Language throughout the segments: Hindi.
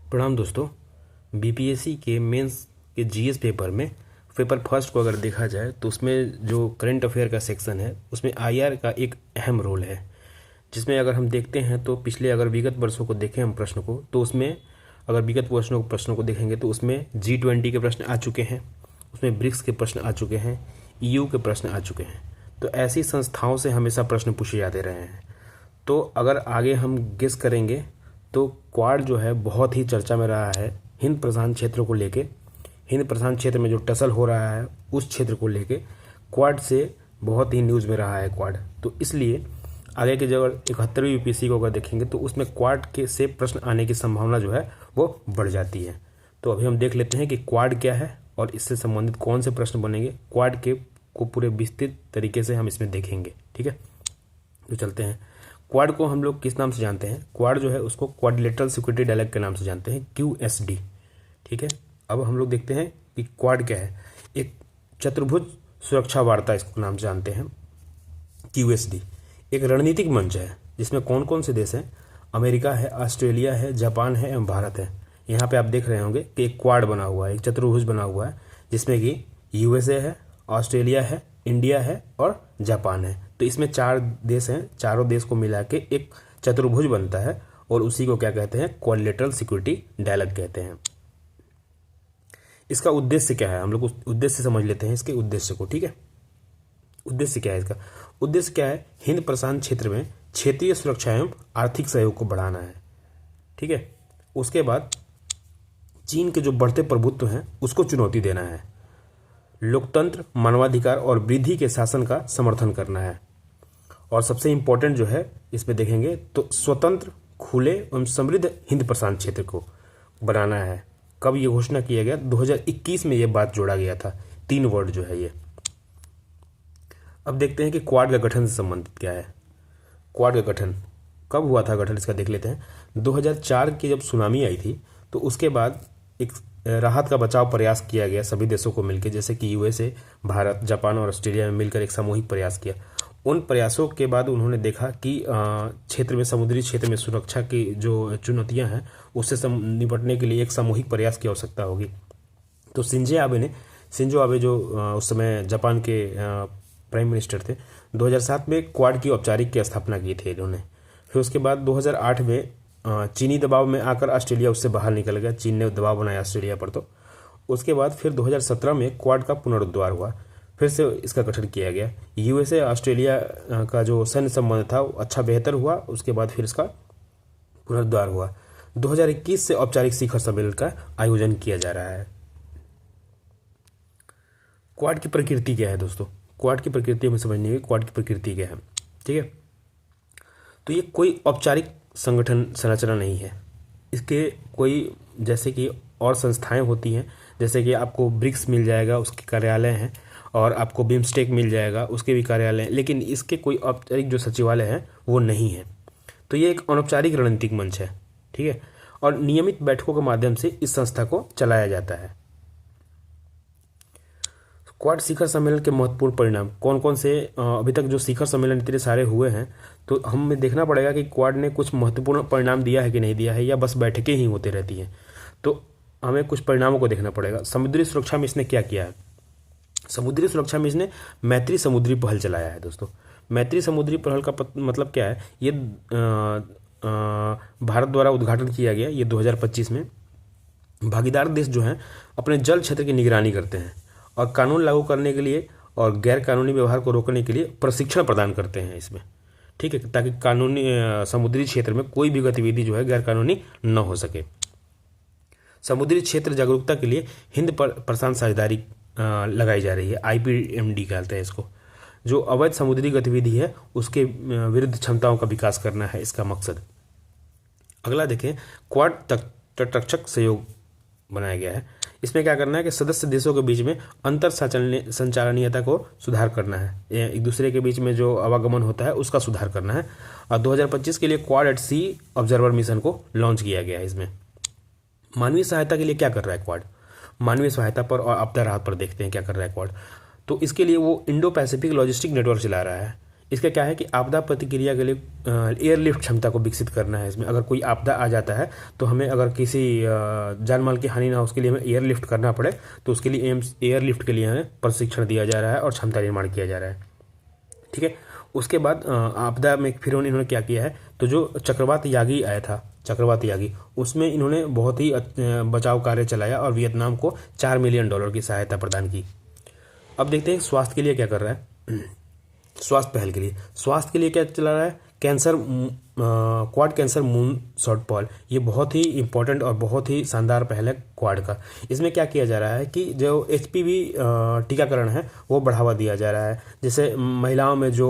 प्रणाम दोस्तों। बीपीएससी के मेंस के जीएस पेपर में पेपर फर्स्ट को अगर देखा जाए तो उसमें जो करंट अफेयर का सेक्शन है उसमें आईआर का एक अहम रोल है, जिसमें अगर हम देखते हैं तो पिछले अगर विगत वर्षों को देखें हम प्रश्न को, तो उसमें अगर विगत प्रश्नों को देखेंगे तो उसमें G20 के प्रश्न आ चुके हैं, उसमें ब्रिक्स के प्रश्न आ चुके हैं, EU के प्रश्न आ चुके हैं। तो ऐसी संस्थाओं से हमेशा प्रश्न पूछे जाते रहे हैं। तो अगर आगे हम गेस करेंगे तो क्वाड जो है बहुत ही चर्चा में रहा है हिंद प्रशांत क्षेत्र को लेके। हिंद प्रशांत क्षेत्र में जो टसल हो रहा है उस क्षेत्र को लेके क्वाड से बहुत ही न्यूज़ में रहा है क्वाड। तो इसलिए आगे के जब 71वीं यूपीएससी को अगर देखेंगे तो उसमें क्वाड के से प्रश्न आने की संभावना जो है वो बढ़ जाती है। तो अभी हम देख लेते हैं कि क्वाड क्या है और इससे संबंधित कौन से प्रश्न बनेंगे। क्वाड के को पूरे विस्तृत तरीके से हम इसमें देखेंगे, ठीक है। तो चलते हैं। क्वाड को हम लोग किस नाम से जानते हैं? क्वाड जो है उसको क्वाड्रिलेटरल सिक्योरिटी डायलॉग के नाम से जानते हैं, QSD, ठीक है। अब हम लोग देखते हैं कि क्वाड क्या है। एक चतुर्भुज सुरक्षा वार्ता इसको नाम से जानते हैं, QSD। एक रणनीतिक मंच है जिसमें कौन कौन से देश हैं? अमेरिका है, ऑस्ट्रेलिया है, जापान है एवं भारत है। यहाँ पे आप देख रहे होंगे कि एक क्वाड बना हुआ है, एक चतुर्भुज बना हुआ है, जिसमें कि USA है, ऑस्ट्रेलिया है, इंडिया है और जापान है। तो इसमें 4 देश हैं, चारों देश को मिला के एक चतुर्भुज बनता है और उसी को क्या कहते हैं? क्वाड्रिलेटरल सिक्योरिटी डायलॉग कहते हैं। इसका उद्देश्य क्या है? हम लोग उस उद्देश्य समझ लेते हैं इसके उद्देश्य को, ठीक है। उद्देश्य क्या है इसका? उद्देश्य क्या है? हिंद प्रशांत क्षेत्र में क्षेत्रीय सुरक्षा एवं आर्थिक सहयोग को बढ़ाना है, ठीक है। उसके बाद चीन के जो बढ़ते प्रभुत्व हैं उसको चुनौती देना है, लोकतंत्र, मानवाधिकार और वृद्धि के शासन का समर्थन करना है, और सबसे इंपॉर्टेंट जो है इसमें देखेंगे तो स्वतंत्र, खुले एवं समृद्ध हिंद प्रशांत क्षेत्र को बनाना है। कब ये घोषणा किया गया? 2021 में ये बात जोड़ा गया था। 3 वर्ड जो है ये। अब देखते हैं कि क्वाड का गठन से संबंधित क्या है। क्वाड का गठन कब हुआ था? गठन इसका देख लेते हैं। 2004 की जब सुनामी आई थी तो उसके बाद एक राहत का बचाव प्रयास किया गया सभी देशों को मिलकर, जैसे कि USA, भारत, जापान और ऑस्ट्रेलिया में मिलकर एक सामूहिक प्रयास किया। उन प्रयासों के बाद उन्होंने देखा कि क्षेत्र में, समुद्री क्षेत्र में सुरक्षा की जो चुनौतियां हैं उससे निपटने के लिए एक सामूहिक प्रयास की आवश्यकता होगी। तो शिंजो आबे जो उस समय जापान के प्राइम मिनिस्टर थे, 2007 में क्वाड की औपचारिक की स्थापना की थी इन्होंने। फिर उसके बाद 2008 में चीनी दबाव में आकर ऑस्ट्रेलिया उससे बाहर निकल गया। चीन ने दबाव बनाया ऑस्ट्रेलिया पर। तो उसके बाद फिर 2017 में क्वाड का पुनरुद्धार हुआ, फिर से इसका गठन किया गया। USA ऑस्ट्रेलिया का जो सैन्य संबंध था वो अच्छा बेहतर हुआ। उसके बाद फिर इसका पुनरुद्धार हुआ। 2021 से औपचारिक शिखर सम्मेलन का आयोजन किया जा रहा है। क्वाड की प्रकृति क्या है दोस्तों? क्वाड की प्रकृति हमें समझनी है। क्वाड की प्रकृति क्या है, ठीक है। तो ये कोई औपचारिक संगठन संरचना नहीं है। इसके कोई, जैसे कि और संस्थाएं होती हैं, जैसे कि आपको ब्रिक्स मिल जाएगा, उसके कार्यालय हैं, और आपको बिम्स्टेक मिल जाएगा, उसके भी कार्यालय हैं, लेकिन इसके कोई औपचारिक जो सचिवालय है वो नहीं है। तो ये एक अनौपचारिक रणनीतिक मंच है, ठीक है, और नियमित बैठकों के माध्यम से इस संस्था को चलाया जाता है। क्वाड शिखर सम्मेलन के महत्वपूर्ण परिणाम कौन कौन से? अभी तक जो शिखर सम्मेलन इतने सारे हुए हैं तो हमें देखना पड़ेगा कि क्वाड ने कुछ महत्वपूर्ण परिणाम दिया है कि नहीं दिया है, या बस बैठकें ही होती रहती हैं। तो हमें कुछ परिणामों को देखना पड़ेगा। समुद्री सुरक्षा में इसने क्या किया है? समुद्री सुरक्षा में इसने मैत्री समुद्री पहल चलाया है दोस्तों। मैत्री समुद्री पहल का मतलब क्या है? ये भारत द्वारा उद्घाटन किया गया ये 2025 में। भागीदार देश जो हैं अपने जल क्षेत्र की निगरानी करते हैं और कानून लागू करने के लिए और गैर कानूनी व्यवहार को रोकने के लिए प्रशिक्षण प्रदान करते हैं इसमें, ठीक है, ताकि कानूनी समुद्री क्षेत्र में कोई भी गतिविधि जो है गैर कानूनी न हो सके। समुद्री क्षेत्र जागरूकता के लिए हिंद प्रशांत साझेदारी लगाई जा रही है, IPMD कहते हैं इसको। जो अवैध समुद्री गतिविधि है उसके विरुद्ध क्षमताओं का विकास करना है इसका मकसद। अगला देखें, क्वाड तटरक्षक सहयोग बनाया गया है। इसमें क्या करना है कि सदस्य देशों के बीच में अंतर संचालनीयता को सुधार करना है, एक दूसरे के बीच में जो आवागमन होता है उसका सुधार करना है। और 2025 के लिए क्वाड एट सी ऑब्जर्वर मिशन को लॉन्च किया गया है। इसमें मानवीय सहायता के लिए क्या कर रहा है क्वाड? मानवीय सहायता पर और आपदा राहत पर देखते हैं क्या कर रहा है क्वाड। तो इसके लिए वो इंडो पैसिफिक लॉजिस्टिक नेटवर्क चला रहा है। इसका क्या है कि आपदा प्रतिक्रिया के लिए एयरलिफ्ट क्षमता को विकसित करना है। इसमें अगर कोई आपदा आ जाता है तो हमें अगर किसी जान माल की हानि ना हो उसके लिए हमें एयरलिफ्ट करना पड़े, तो उसके लिए एम्स एयरलिफ्ट के लिए हमें प्रशिक्षण दिया जा रहा है और क्षमता निर्माण किया जा रहा है। ठीक है, उसके बाद आपदा में फिर इन्होंने क्या किया है, तो जो चक्रवात यागी आया था, चक्रवात यागी, उसमें इन्होंने बहुत ही बचाव कार्य चलाया और वियतनाम को $4 मिलियन की सहायता प्रदान की। अब देखते हैं स्वास्थ्य के लिए क्या कर रहा है। स्वास्थ्य पहल के लिए, स्वास्थ्य के लिए क्या चला रहा है, cancer, quad cancer moon shot Paul, ये बहुत ही इंपॉर्टेंट और बहुत ही शानदार पहल है क्वाड का। इसमें क्या किया जा रहा है कि जो HPV टीकाकरण है वो बढ़ावा दिया जा रहा है। जैसे महिलाओं में जो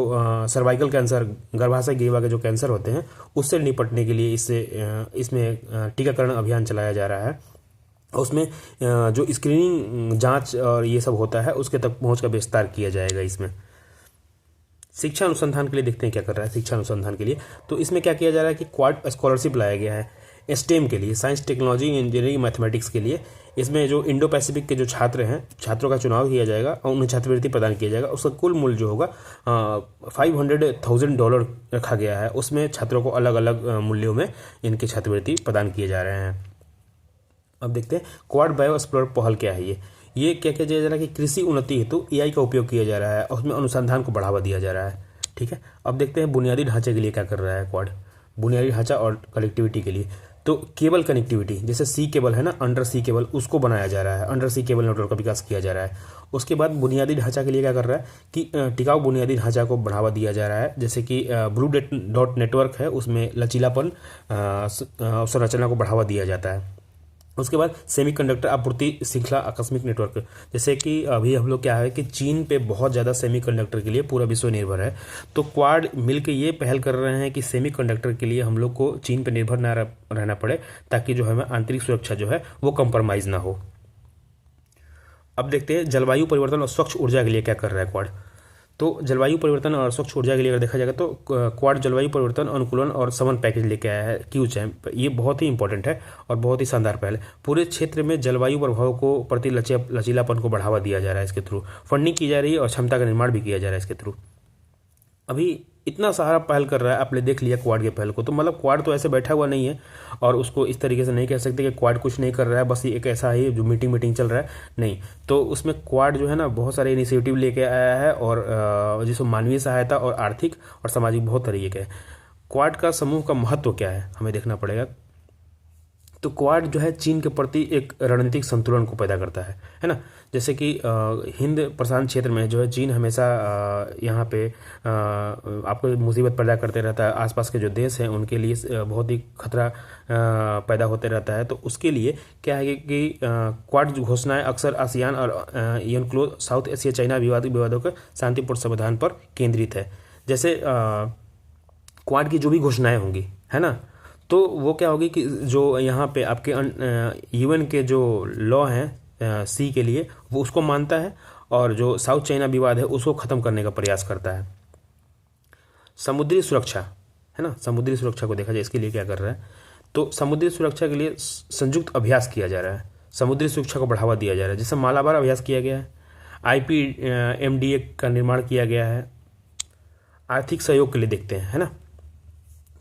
सर्वाइकल कैंसर, गर्भाशय ग्रीवा के जो कैंसर होते हैं उससे निपटने के लिए इसमें टीकाकरण अभियान चलाया जा रहा है। उसमें जो स्क्रीनिंग, जांच और ये सब होता है उसके तक पहुंच का विस्तार किया जाएगा। इसमें शिक्षा अनुसंधान के लिए देखते हैं क्या कर रहा है। शिक्षा अनुसंधान के लिए तो इसमें क्या किया जा रहा है कि क्वाड स्कॉलरशिप लाया गया है STEM के लिए, साइंस, टेक्नोलॉजी, इंजीनियरिंग, मैथमेटिक्स के लिए। इसमें जो इंडो पैसिफिक के जो छात्र हैं, छात्रों का चुनाव किया जाएगा और उन्हें छात्रवृत्ति प्रदान किया जाएगा। उसका कुल मूल्य जो होगा $500,000 रखा गया है। उसमें छात्रों को अलग अलग मूल्यों में इनकी छात्रवृत्ति प्रदान किए जा रहे हैं। अब देखते हैं क्वाड बायो एक्सप्लोर पहल क्या है। ये क्या किया जा रहा है कि कृषि उन्नति हेतु AI का उपयोग किया जा रहा है और उसमें अनुसंधान को बढ़ावा दिया जा रहा है। ठीक है, अब देखते हैं बुनियादी ढांचे के लिए क्या कर रहा है क्वाड। बुनियादी ढांचा और कनेक्टिविटी के लिए तो केबल कनेक्टिविटी, जैसे सी केबल है ना, अंडर सी केबल, उसको बनाया जा रहा है, अंडर सी केबल नेटवर्क का विकास किया जा रहा है। उसके बाद बुनियादी ढांचा के लिए क्या कर रहा है कि टिकाऊ बुनियादी ढांचा को बढ़ावा दिया जा रहा है। जैसे कि ब्लू डॉट नेटवर्क है, उसमें लचीलापन संरचना को बढ़ावा दिया जाता है। उसके बाद सेमीकंडक्टर आपूर्ति श्रृंखला आकस्मिक नेटवर्क, जैसे कि अभी हम लोग क्या है कि चीन पे बहुत ज़्यादा सेमीकंडक्टर के लिए पूरा विश्व निर्भर है। तो क्वाड मिलकर ये पहल कर रहे हैं कि सेमीकंडक्टर के लिए हम लोग को चीन पे निर्भर ना रहना पड़े, ताकि जो हमें आंतरिक सुरक्षा जो है वो कंप्रोमाइज़ ना हो। अब देखते हैं जलवायु परिवर्तन और स्वच्छ ऊर्जा के लिए क्या कर रहा है क्वाड। तो जलवायु परिवर्तन और स्वच्छ ऊर्जा के लिए अगर देखा जाएगा तो क्वाड जलवायु परिवर्तन अनुकूलन और समन पैकेज लेके आया है, क्यूचैम्प। ये बहुत ही इंपॉर्टेंट है और बहुत ही शानदार पहल है। पूरे क्षेत्र में जलवायु प्रभाव को प्रति लचीलापन को बढ़ावा दिया जा रहा है। इसके थ्रू फंडिंग की जा रही है और क्षमता का निर्माण भी किया जा रहा है इसके थ्रू। अभी इतना सारा पहल कर रहा है, आपने देख लिया क्वाड के पहल को, तो मतलब क्वाड तो ऐसे बैठा हुआ नहीं है और उसको इस तरीके से नहीं कह सकते कि क्वाड कुछ नहीं कर रहा है, बस ये एक ऐसा ही जो मीटिंग चल रहा है, नहीं। तो उसमें क्वाड जो है ना बहुत सारे इनिशिएटिव लेके आया है और जिसमें मानवीय सहायता और आर्थिक और सामाजिक बहुत तरीके के है। क्वाड का समूह का महत्व क्या है हमें देखना पड़ेगा। तो क्वाड जो है चीन के प्रति एक रणनीतिक संतुलन को पैदा करता है ना। जैसे कि हिंद प्रशांत क्षेत्र में जो है चीन हमेशा यहाँ पे आपको मुसीबत पैदा करते रहता है। आसपास के जो देश हैं उनके लिए बहुत ही खतरा पैदा होते रहता है। तो उसके लिए क्या है कि क्वाड घोषणाएं अक्सर आसियान और यूनक्लोज साउथ एशिया चाइना विवादों के शांतिपूर्ण समाधान पर केंद्रित है। जैसे क्वाड की जो भी घोषणाएं होंगी है ना, तो वो क्या होगी कि जो यहाँ पे आपके UN के जो लॉ हैं सी के लिए वो उसको मानता है और जो साउथ चाइना विवाद है उसको ख़त्म करने का प्रयास करता है। समुद्री सुरक्षा है ना, समुद्री सुरक्षा को देखा जाए इसके लिए क्या कर रहा है, तो समुद्री सुरक्षा के लिए संयुक्त अभ्यास किया जा रहा है, समुद्री सुरक्षा को बढ़ावा दिया जा रहा है। जैसे मालाबार अभ्यास किया गया है, IPMDA का निर्माण किया गया है। आर्थिक सहयोग के लिए देखते हैं है ना,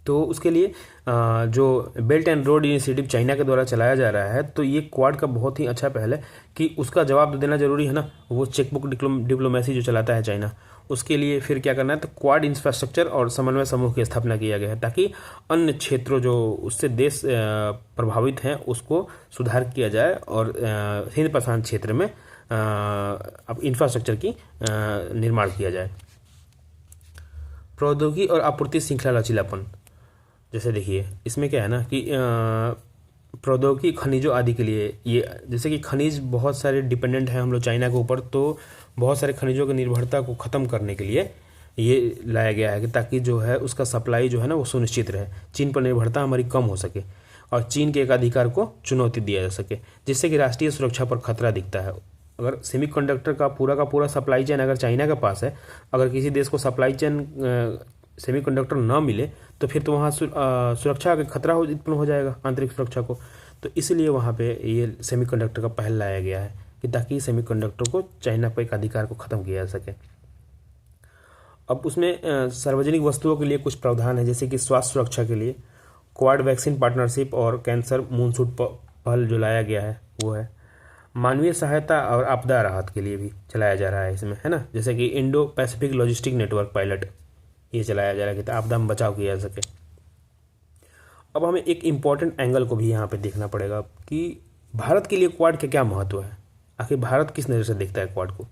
तो उसके लिए जो belt and road initiative China के द्वारा चलाया जा रहा है, तो ये क्वाड का बहुत ही अच्छा पहल है कि उसका जवाब देना जरूरी है ना। वो चेकबुक डिप्लोमेसी जो चलाता है चाइना, उसके लिए फिर क्या करना है, तो क्वाड इंफ्रास्ट्रक्चर और समन्वय समूह की स्थापना किया गया है ताकि अन्य क्षेत्रों जो उससे देश प्रभावित हैं उसको सुधार किया जाए और हिंद प्रशांत क्षेत्र में अब इंफ्रास्ट्रक्चर की निर्माण किया जाए। प्रौद्योगिकी और आपूर्ति श्रृंखला लचीलापन, जैसे देखिए इसमें क्या है ना कि प्रौद्योगिकी खनिजों आदि के लिए, ये जैसे कि खनिज बहुत सारे डिपेंडेंट हैं हम लोग चाइना के ऊपर, तो बहुत सारे खनिजों की निर्भरता को ख़त्म करने के लिए ये लाया गया है कि ताकि जो है उसका सप्लाई जो है ना वो सुनिश्चित रहे, चीन पर निर्भरता हमारी कम हो सके और चीन के एकाधिकार को चुनौती दिया जा सके, जिससे कि राष्ट्रीय सुरक्षा पर खतरा दिखता है। अगर सेमीकंडक्टर का पूरा सप्लाई चेन अगर चाइना के पास है, अगर किसी देश को सप्लाई चेन सेमीकंडक्टर ना मिले तो फिर तो वहाँ सुरक्षा का खतरा उत्पन्न हो जाएगा, आंतरिक सुरक्षा को। तो इसलिए वहाँ पे ये सेमीकंडक्टर का पहल लाया गया है कि ताकि सेमीकंडक्टर को चाइना पर एक अधिकार को ख़त्म किया जा सके। अब उसमें सार्वजनिक वस्तुओं के लिए कुछ प्रावधान है, जैसे कि स्वास्थ्य सुरक्षा के लिए क्वाड वैक्सीन पार्टनरशिप और कैंसर मूनशूट पहल जो लाया गया है वो है। मानवीय सहायता और आपदा राहत के लिए भी चलाया जा रहा है इसमें, है ना, जैसे कि Indo Pacific logistic network pilot ये चलाया जा रहा है कि आपदा में बचाव किया जा सके। अब हमें एक इम्पॉर्टेंट एंगल को भी यहाँ पे देखना पड़ेगा कि भारत के लिए क्वाड का क्या महत्व है, आखिर भारत किस नज़र से देखता है क्वाड को।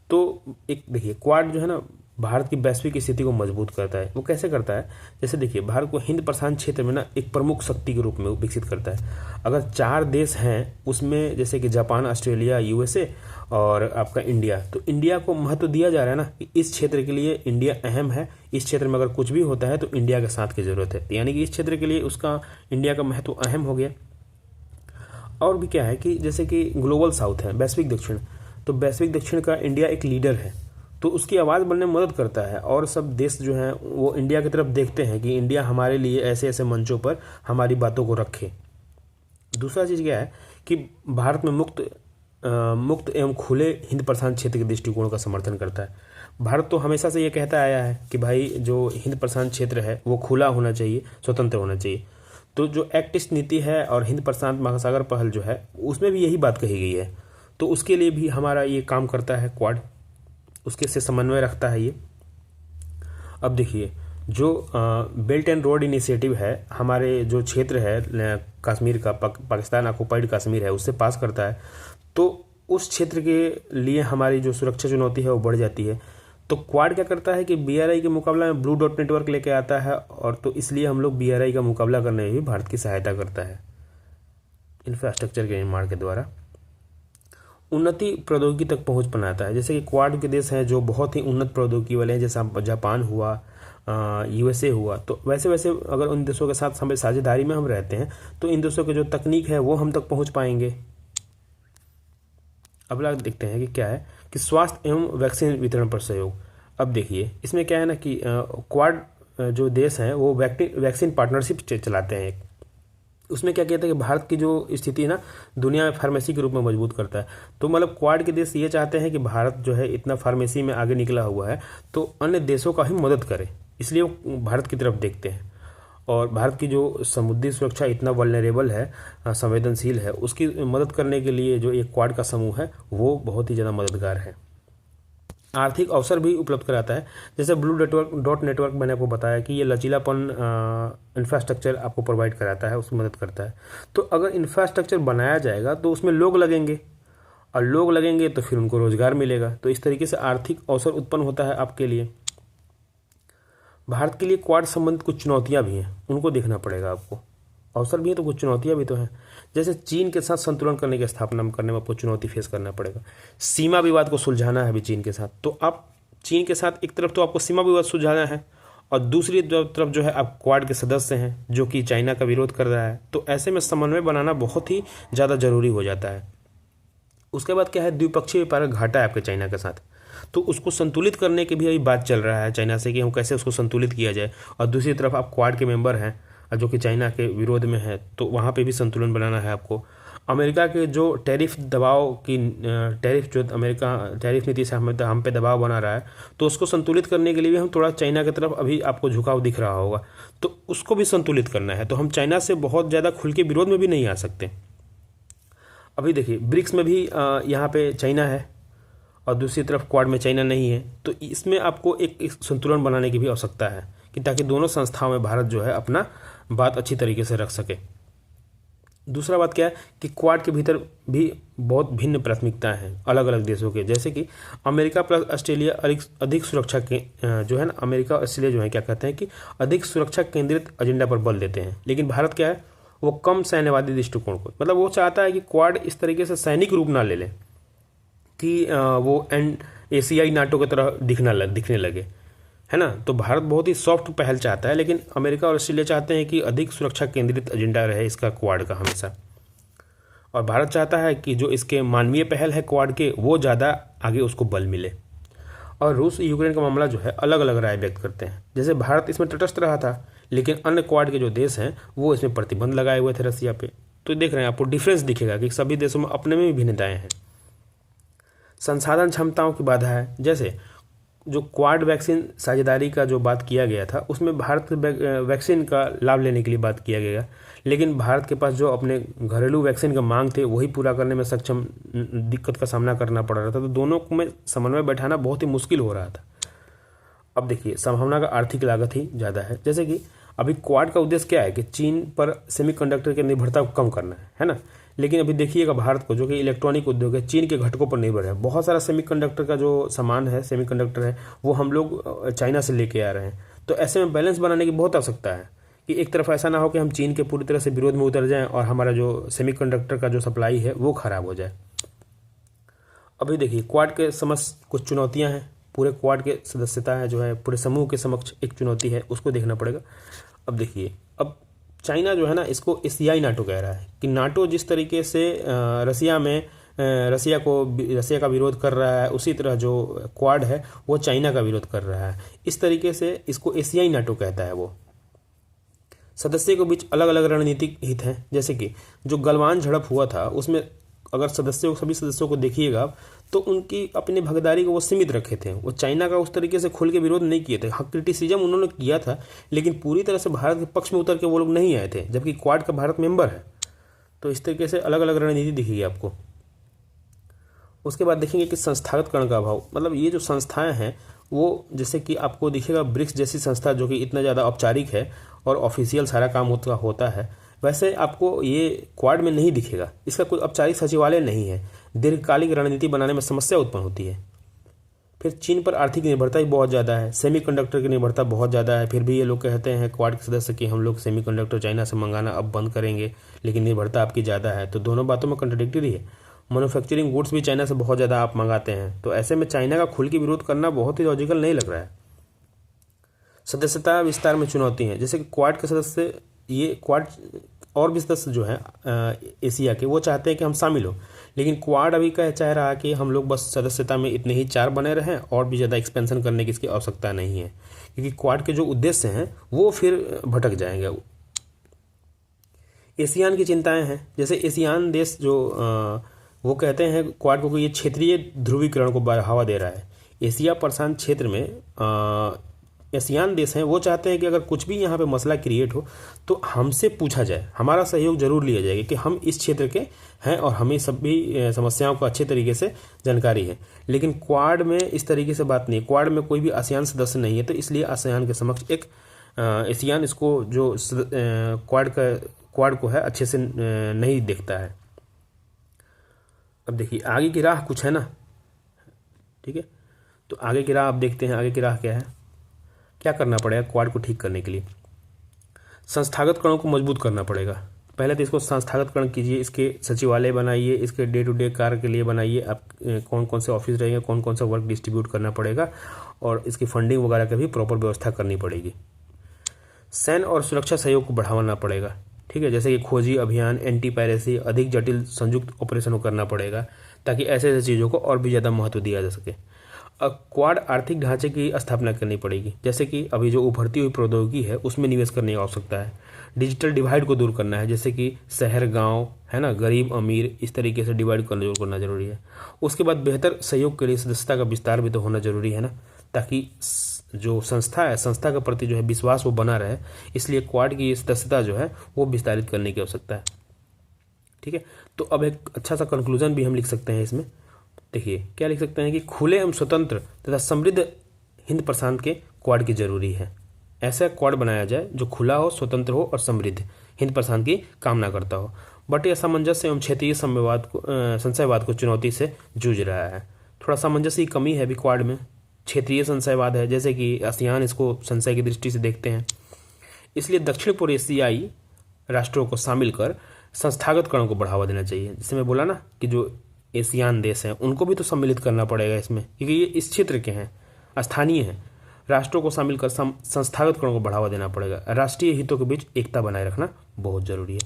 तो एक देखिए, क्वाड जो है ना भारत की वैश्विक स्थिति को मजबूत करता है। वो कैसे करता है, जैसे देखिए भारत को हिंद प्रशांत क्षेत्र में ना एक प्रमुख शक्ति के रूप में विकसित करता है। अगर 4 देश हैं उसमें, जैसे कि जापान, ऑस्ट्रेलिया, यूएसए और आपका इंडिया, तो इंडिया को महत्व दिया जा रहा है ना कि इस क्षेत्र के लिए इंडिया अहम है, इस क्षेत्र में अगर कुछ भी होता है तो इंडिया के साथ की ज़रूरत है, यानी कि इस क्षेत्र के लिए उसका इंडिया का महत्व अहम हो गया। और भी क्या है कि जैसे कि ग्लोबल साउथ है, वैश्विक दक्षिण, तो वैश्विक दक्षिण का इंडिया एक लीडर है, तो उसकी आवाज़ बनने में मदद करता है और सब देश जो हैं वो इंडिया की तरफ देखते हैं कि इंडिया हमारे लिए ऐसे ऐसे मंचों पर हमारी बातों को रखे। दूसरा चीज़ क्या है कि भारत में मुक्त एवं खुले हिंद प्रशांत क्षेत्र के दृष्टिकोण का समर्थन करता है। भारत तो हमेशा से ये कहता आया है कि भाई जो हिंद प्रशांत क्षेत्र है वो खुला होना चाहिए, स्वतंत्र होना चाहिए। तो जो एक्ट ईस्ट नीति है और हिंद प्रशांत महासागर पहल जो है उसमें भी यही बात कही गई है, तो उसके लिए भी हमारा ये काम करता है क्वाड, उसके से समन्वय रखता है ये। अब देखिए जो बेल्ट एंड रोड इनिशिएटिव है हमारे जो क्षेत्र है कश्मीर का, पाकिस्तान ऑक्युपाइड कश्मीर है, उससे पास करता है, तो उस क्षेत्र के लिए हमारी जो सुरक्षा चुनौती है वो बढ़ जाती है। तो क्वाड क्या करता है कि BRI के मुकाबला में ब्लू डॉट नेटवर्क लेके आता है, और तो इसलिए हम लोग BRI का मुकाबला करने में भी भारत की सहायता करता है इंफ्रास्ट्रक्चर के निर्माण के द्वारा। उन्नति प्रौद्योगिकी तक पहुंच बनाता है, जैसे कि क्वाड के देश हैं जो बहुत ही उन्नत प्रौद्योगिकी वाले हैं, जैसा जापान हुआ, USA हुआ, तो वैसे वैसे अगर उन देशों के साथ हमें साझेदारी में हम रहते हैं तो इन देशों की जो तकनीक है वो हम तक पहुंच पाएंगे। अब लोग देखते हैं कि क्या है कि स्वास्थ्य एवं वैक्सीन वितरण पर सहयोग। अब देखिए इसमें क्या है ना कि क्वाड जो देश हैं वो वैक्सीन पार्टनरशिप चलाते हैं। उसमें क्या कहते हैं कि भारत की जो स्थिति है ना दुनिया में फार्मेसी के रूप में मजबूत करता है। तो मतलब क्वाड के देश ये चाहते हैं कि भारत जो है इतना फार्मेसी में आगे निकला हुआ है तो अन्य देशों का ही मदद करे, इसलिए वो भारत की तरफ देखते हैं। और भारत की जो समुद्री सुरक्षा इतना वल्नरेबल है, संवेदनशील है, उसकी मदद करने के लिए जो एक क्वाड का समूह है वो बहुत ही ज़्यादा मददगार है। आर्थिक अवसर भी उपलब्ध कराता है, जैसे ब्लू डॉट नेटवर्क मैंने आपको बताया कि ये लचीलापन इंफ्रास्ट्रक्चर आपको प्रोवाइड कराता है, उसकी मदद करता है। तो अगर इंफ्रास्ट्रक्चर बनाया जाएगा तो उसमें लोग लगेंगे, और लोग लगेंगे तो फिर उनको रोजगार मिलेगा, तो इस तरीके से आर्थिक अवसर उत्पन्न होता है आपके लिए। भारत के लिए क्वाड संबंधित कुछ चुनौतियाँ भी हैं, उनको देखना पड़ेगा आपको। अवसर भी है तो कुछ चुनौतियाँ भी तो हैं, जैसे चीन के साथ संतुलन करने की स्थापना करने में आपको चुनौती फेस करना पड़ेगा। सीमा विवाद को सुलझाना है अभी चीन के साथ, तो आप चीन के साथ एक तरफ तो आपको सीमा विवाद सुलझाना है और दूसरी तरफ जो है आप क्वाड के सदस्य हैं जो कि चाइना का विरोध कर रहा है, तो ऐसे में समन्वय बनाना बहुत ही ज़्यादा जरूरी हो जाता है। उसके बाद क्या है, द्विपक्षीय व्यापार घाटा है आपके चाइना के साथ, तो उसको संतुलित करने की भी अभी बात चल रहा है चाइना से कि हम कैसे उसको संतुलित किया जाए। और दूसरी तरफ आप क्वाड के मेंबर हैं जो कि चाइना के विरोध में है, तो वहाँ पे भी संतुलन बनाना है आपको। अमेरिका के जो टैरिफ जो अमेरिका टैरिफ नीति से हम पे दबाव बना रहा है, तो उसको संतुलित करने के लिए भी हम थोड़ा चाइना की तरफ अभी आपको झुकाव दिख रहा होगा, तो उसको भी संतुलित करना है। तो हम चाइना से बहुत ज़्यादा खुल के विरोध में भी नहीं आ सकते। अभी देखिए ब्रिक्स में भी यहाँ पे चाइना है और दूसरी तरफ क्वाड में चाइना नहीं है, तो इसमें आपको एक संतुलन बनाने की भी आवश्यकता है कि ताकि दोनों संस्थाओं में भारत जो है अपना बात अच्छी तरीके से रख सके। दूसरा बात क्या है कि क्वाड के भीतर भी बहुत भिन्न प्राथमिकताएं हैं अलग अलग देशों के, जैसे कि अमेरिका प्लस ऑस्ट्रेलिया अधिक सुरक्षा के जो है ना, अमेरिका और ऑस्ट्रेलिया जो है क्या कहते हैं कि अधिक सुरक्षा केंद्रित एजेंडा पर बल देते हैं, लेकिन भारत क्या है वो कम सैन्यवादी दृष्टिकोण को, मतलब वो चाहता है कि क्वाड इस तरीके से सैनिक रूप ना ले ले कि वो एशियाई नाटो की तरह दिखने लगे, है ना। तो भारत बहुत ही सॉफ्ट पहल चाहता है, लेकिन अमेरिका और ऑस्ट्रेलिया चाहते हैं कि अधिक सुरक्षा केंद्रित एजेंडा रहे इसका क्वाड का हमेशा। और भारत चाहता है कि जो इसके मानवीय पहल है क्वाड के वो ज़्यादा आगे उसको बल मिले। और रूस यूक्रेन का मामला जो है अलग अलग राय व्यक्त करते हैं, जैसे भारत इसमें तटस्थ रहा था, लेकिन अन्य क्वाड के जो देश हैं वो इसमें प्रतिबंध लगाए हुए थे रसिया पे। तो देख रहे हैं आपको डिफरेंस दिखेगा कि सभी देशों में अपने में भी भिन्नताएँ हैं। संसाधन क्षमताओं की बाधा है, जैसे जो क्वाड वैक्सीन साझेदारी का जो बात किया गया था उसमें भारत वैक्सीन का लाभ लेने के लिए बात किया गया, लेकिन भारत के पास जो अपने घरेलू वैक्सीन का मांग थे वही पूरा करने में सक्षम दिक्कत का सामना करना पड़ रहा था। तो दोनों में समन्वय बैठाना बहुत ही मुश्किल हो रहा था। अब देखिए, संभावना का आर्थिक लागत ही ज़्यादा है। जैसे कि अभी क्वाड का उद्देश्य क्या है कि चीन पर सेमीकंडक्टर की निर्भरता को कम करना है ना। लेकिन अभी देखिएगा भारत को, जो कि इलेक्ट्रॉनिक उद्योग है, चीन के घटकों पर निर्भर है। बहुत सारा सेमीकंडक्टर का जो सामान है, सेमीकंडक्टर है, वो हम लोग चाइना से लेके आ रहे हैं। तो ऐसे में बैलेंस बनाने की बहुत आवश्यकता है कि एक तरफ ऐसा ना हो कि हम चीन के पूरी तरह से विरोध में उतर जाएं और हमारा जो सेमीकंडक्टर का जो सप्लाई है वो खराब हो जाए। अभी देखिए, क्वाड के समक्ष कुछ चुनौतियां हैं। पूरे क्वाड के सदस्यता है जो है पूरे समूह के समक्ष एक चुनौती है, उसको देखना पड़ेगा। अब देखिए, अब चाइना जो है ना, इसको एशियाई नाटो कह रहा है कि नाटो जिस तरीके से रसिया का विरोध कर रहा है, उसी तरह जो क्वाड है वो चाइना का विरोध कर रहा है। इस तरीके से इसको एशियाई नाटो कहता है। वो सदस्यों के बीच अलग अलग रणनीतिक हित हैं। जैसे कि जो गलवान झड़प हुआ था उसमें अगर सभी सदस्यों को देखिएगा तो उनकी अपनी भागीदारी को वो सीमित रखे थे। वो चाइना का उस तरीके से खुल के विरोध नहीं किए थे। हाँ, क्रिटिसिज्म उन्होंने किया था, लेकिन पूरी तरह से भारत के पक्ष में उतर के वो लोग नहीं आए थे, जबकि क्वाड का भारत मेंबर है। तो इस तरीके से अलग अलग रणनीति दिखेगी आपको। उसके बाद देखेंगे कि संस्थागतकरण का अभाव, मतलब ये जो संस्थाएं हैं वो, जैसे कि आपको दिखेगा ब्रिक्स जैसी संस्था जो कि इतना ज़्यादा औपचारिक है और ऑफिशियल सारा काम होता है, वैसे आपको ये क्वाड में नहीं दिखेगा। इसका कोई औपचारिक सचिवालय नहीं है। दीर्घकालिक रणनीति बनाने में समस्या उत्पन्न होती है। फिर चीन पर आर्थिक निर्भरता भी बहुत ज़्यादा है, सेमीकंडक्टर की निर्भरता बहुत ज़्यादा है। फिर भी ये लोग कहते हैं क्वाड के सदस्य कि हम लोग सेमीकंडक्टर चाइना से मंगाना अब बंद करेंगे, लेकिन निर्भरता आपकी ज़्यादा है। तो दोनों बातों में कंट्राडिक्टरी है। मैन्युफैक्चरिंग गुड्स भी चाइना से बहुत ज़्यादा आप मंगाते हैं, तो ऐसे में चाइना का खुल के विरोध करना बहुत ही लॉजिकल नहीं लग रहा है। सदस्यता विस्तार में चुनौती है। जैसे कि क्वाड के सदस्य, ये क्वाड और भी सदस्य जो है एशिया के, वो चाहते हैं कि हम शामिल हो, लेकिन क्वाड अभी चाह रहा है कि हम लोग बस सदस्यता में इतने ही 4 बने रहें और भी ज़्यादा एक्सपेंशन करने की इसकी आवश्यकता नहीं है, क्योंकि क्वाड के जो उद्देश्य हैं वो फिर भटक जाएंगे। एशियान की चिंताएं हैं। जैसे एशियान देश जो वो कहते हैं क्वाड को कि ये क्षेत्रीय ध्रुवीकरण को बढ़ावा दे रहा है। एशिया प्रशांत क्षेत्र में एशियान देश हैं, वो चाहते हैं कि अगर कुछ भी यहाँ पे मसला क्रिएट हो तो हमसे पूछा जाए, हमारा सहयोग जरूर लिया जाएगा कि हम इस क्षेत्र के हैं और हमें सभी समस्याओं को अच्छे तरीके से जानकारी है। लेकिन क्वाड में इस तरीके से बात नहीं है। क्वाड में कोई भी आसियान सदस्य नहीं है, तो इसलिए आसियान के समक्ष एक एशियान इसको जो क्वाड को है अच्छे से नहीं देखता है। अब देखिए, आगे की राह कुछ है ना, ठीक है। तो आगे की राह आप देखते हैं। आगे की राह क्या है, क्या करना पड़ेगा क्वाड को ठीक करने के लिए? संस्थागतकरणों को मजबूत करना पड़ेगा। पहले तो इसको संस्थागतकरण कीजिए, इसके सचिवालय बनाइए, इसके डे टू डे कार्य के लिए बनाइए। आप कौन कौन से ऑफिस रहेंगे, कौन कौन सा वर्क डिस्ट्रीब्यूट करना पड़ेगा, और इसकी फंडिंग वगैरह की भी प्रॉपर व्यवस्था करनी पड़ेगी। सैन्य और सुरक्षा सहयोग को बढ़ाना पड़ेगा, ठीक है। जैसे कि खोजी अभियान, एंटी पायरेसी, अधिक जटिल संयुक्त ऑपरेशन को करना पड़ेगा, ताकि ऐसे ऐसे चीज़ों को और भी ज़्यादा महत्व दिया जा सके। अब क्वाड आर्थिक ढांचे की स्थापना करनी पड़ेगी। जैसे कि अभी जो उभरती हुई प्रौद्योगिकी है उसमें निवेश करने की आवश्यकता है। डिजिटल डिवाइड को दूर करना है, जैसे कि शहर गांव है ना, गरीब अमीर, इस तरीके से डिवाइड करना जरूरी है। उसके बाद बेहतर सहयोग के लिए सदस्यता का विस्तार भी तो होना जरूरी है ना, ताकि जो संस्था है, संस्था के प्रति जो है विश्वास वो बना रहे। इसलिए क्वाड की सदस्यता जो है वो विस्तारित करने की आवश्यकता है, ठीक है। तो अब एक अच्छा सा कंक्लूजन भी हम लिख सकते हैं इसमें। देखिए, क्या लिख सकते हैं कि खुले एवं स्वतंत्र तथा समृद्ध हिंद प्रशांत के क्वाड की जरूरी है। ऐसा क्वाड बनाया जाए जो खुला हो, स्वतंत्र हो और समृद्ध हिंद प्रशांत की कामना करता हो। बट यह सामंजस्य एवं क्षेत्रीय संशयवाद को चुनौती से जूझ रहा है। थोड़ा सामंजस्य की कमी है अभी क्वाड में। क्षेत्रीय संशयवाद है, जैसे कि आसियान इसको संशय की दृष्टि से देखते हैं। इसलिए दक्षिण पूर्व एशियाई राष्ट्रों को शामिल कर संस्थागतकरण को बढ़ावा देना चाहिए। जैसे मैं बोला ना कि जो एशियान देश हैं उनको भी तो सम्मिलित करना पड़ेगा इसमें, क्योंकि ये इस क्षेत्र के हैं, स्थानीय हैं। राष्ट्रों को शामिल कर संस्थागतकरण को बढ़ावा देना पड़ेगा। राष्ट्रीय हितों के बीच एकता बनाए रखना बहुत ज़रूरी है।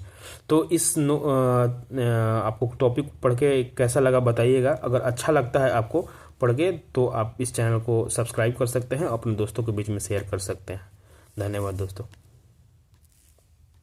तो इस आपको टॉपिक पढ़ के कैसा लगा बताइएगा। अगर अच्छा लगता है आपको पढ़ के तो आप इस चैनल को सब्सक्राइब कर सकते हैं, अपने दोस्तों के बीच में शेयर कर सकते हैं। धन्यवाद दोस्तों।